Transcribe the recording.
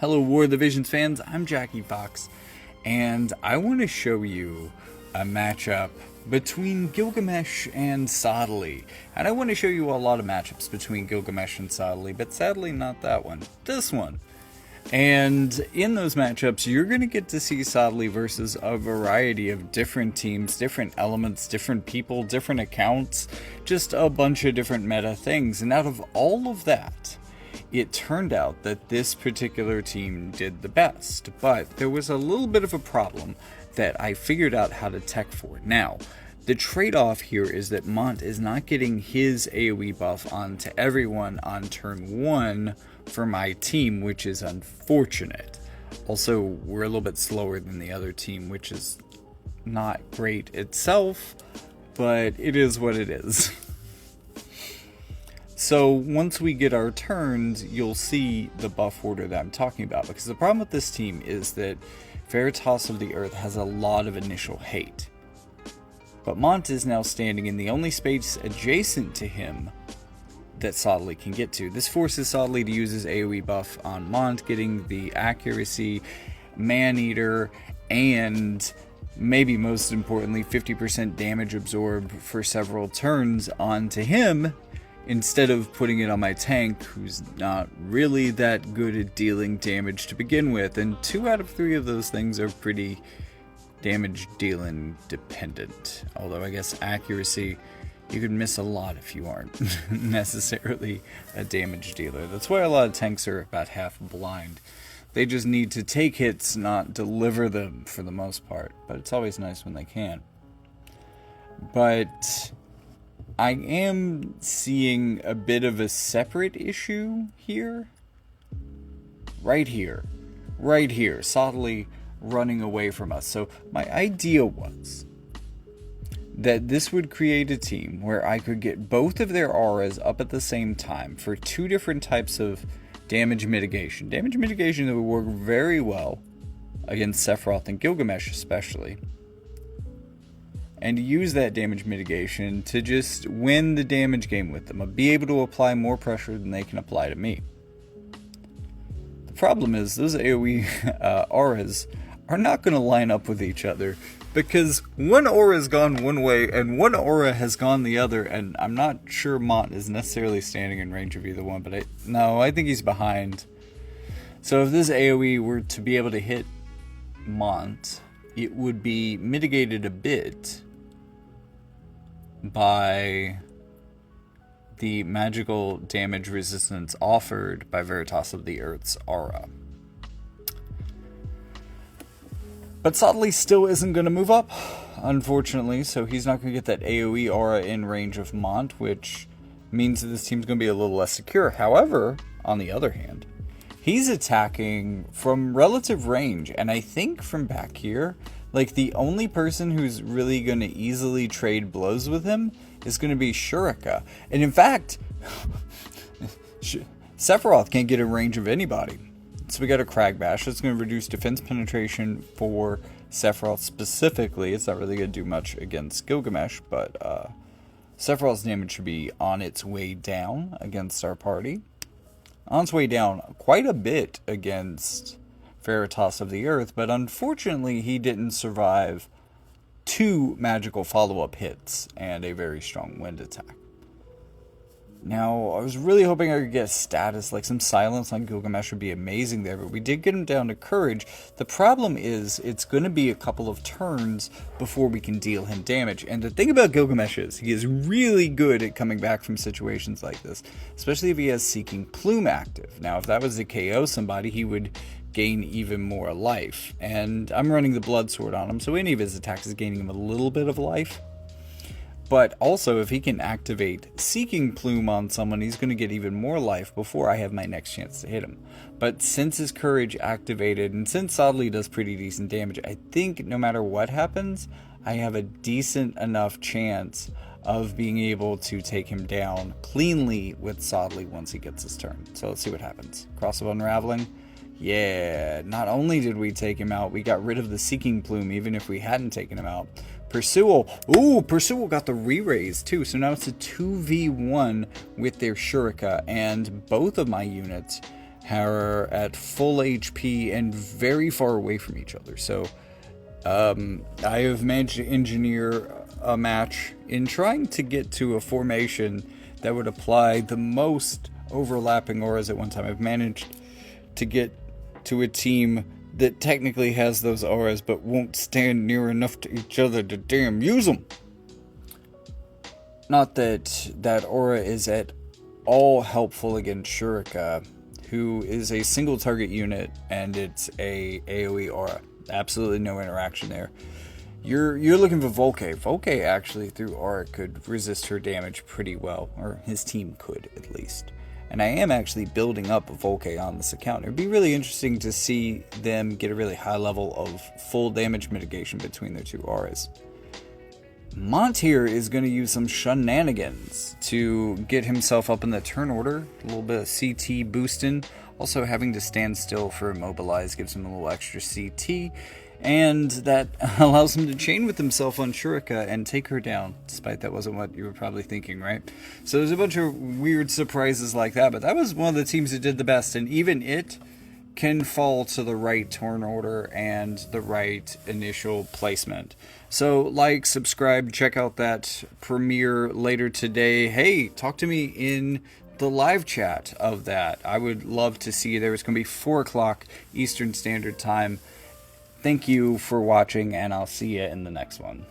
Hello War of the Visions fans, I'm Jackie Fox, and I want to show you a matchup between Gilgamesh and Sadali. And I want to show you a lot of matchups between Gilgamesh and Sadali, but sadly not that one, this one. And in those matchups, you're going to get to see Sadali versus a variety of different teams, different elements, different people, different accounts, just a bunch of different meta things. And out of all of that, it turned out that this particular team did the best, but there was a little bit of a problem that I figured out how to tech for. Now, the trade-off here is that Mont is not getting his AoE buff onto everyone on turn 1 for my team, which is unfortunate. Also, we're a little bit slower than the other team, which is not great itself, but it is what it is. So once we get our turns, you'll see the buff order that I'm talking about, because the problem with this team is that Veritas of the Earth has a lot of initial hate. But Mont is now standing in the only space adjacent to him that Sadali can get to. This forces Sadali to use his AoE buff on Mont, getting the accuracy, man-eater, and maybe most importantly 50% damage absorb for several turns onto him, instead of putting it on my tank, who's not really that good at dealing damage to begin with. And 2 out of 3 of those things are pretty damage dealing dependent. Although I guess accuracy, you could miss a lot if you aren't necessarily a damage dealer. That's why a lot of tanks are about half blind. They just need to take hits, not deliver them for the most part. But it's always nice when they can. But I am seeing a bit of a separate issue here. Right here. Right here. Sadali running away from us. So my idea was that this would create a team where I could get both of their auras up at the same time for 2 different types of damage mitigation. Damage mitigation that would work very well against Sephiroth and Gilgamesh especially. And use that damage mitigation to just win the damage game with them. I'll be able to apply more pressure than they can apply to me. The problem is those AoE auras are not going to line up with each other, because one aura has gone one way and one aura has gone the other, and I'm not sure Mont is necessarily standing in range of either one, but I think he's behind. So if this AoE were to be able to hit Mont, it would be mitigated a bit by the magical damage resistance offered by Veritas of the Earth's aura. But Sadali still isn't going to move up, unfortunately, so he's not going to get that AoE aura in range of Mont, which means that this team's going to be a little less secure. However, on the other hand, he's attacking from relative range, and I think from back here, like, the only person who's really going to easily trade blows with him is going to be Shurika. And in fact, Sephiroth can't get a range of anybody. So we got a Crag Bash. That's going to reduce defense penetration for Sephiroth specifically. It's not really going to do much against Gilgamesh, but Sephiroth's damage should be on its way down against our party. On its way down quite a bit against Veritas of the Earth, but unfortunately he didn't survive 2 magical follow-up hits and a very strong wind attack. Now, I was really hoping I could get a status, like some silence on Gilgamesh would be amazing there, but we did get him down to courage. The problem is, it's going to be a couple of turns before we can deal him damage. And the thing about Gilgamesh is, he is really good at coming back from situations like this, especially if he has Seeking Plume active. Now, if that was to KO somebody, he would gain even more life. And I'm running the Blood Sword on him, so any of his attacks is gaining him a little bit of life. But also, if he can activate Seeking Plume on someone, he's going to get even more life before I have my next chance to hit him. But since his Courage activated, and since Sadali does pretty decent damage, I think no matter what happens, I have a decent enough chance of being able to take him down cleanly with Sadali once he gets his turn. So let's see what happens. Cross of Unraveling. Yeah, not only did we take him out, we got rid of the Seeking Plume, even if we hadn't taken him out. Pursual. Ooh, Pursual got the re-raise too, so now it's a 2v1 with their Shurika, and both of my units are at full HP and very far away from each other. So I have managed to engineer a match in trying to get to a formation that would apply the most overlapping auras at one time. I've managed to get to a team that technically has those auras but won't stand near enough to each other to damn use them. Not that that aura is at all helpful against Shurika, who is a single target unit, and it's a AoE aura. Absolutely no interaction there. You're looking for Volke. Volke actually through aura could resist her damage pretty well, or his team could at least. And I am actually building up Volke on this account. It'd be really interesting to see them get a really high level of full damage mitigation between their two auras. Mont here is going to use some shenanigans to get himself up in the turn order. A little bit of CT boosting. Also having to stand still for immobilize gives him a little extra CT. And that allows him to chain with himself on Shurika and take her down. Despite that wasn't what you were probably thinking, right? So there's a bunch of weird surprises like that. But that was one of the teams that did the best. And even it can fall to the right turn order and the right initial placement. So like, subscribe, check out that premiere later today. Hey, talk to me in the live chat of that. I would love to see you there. It's going to be 4 o'clock Eastern Standard Time. Thank you for watching, and I'll see you in the next one.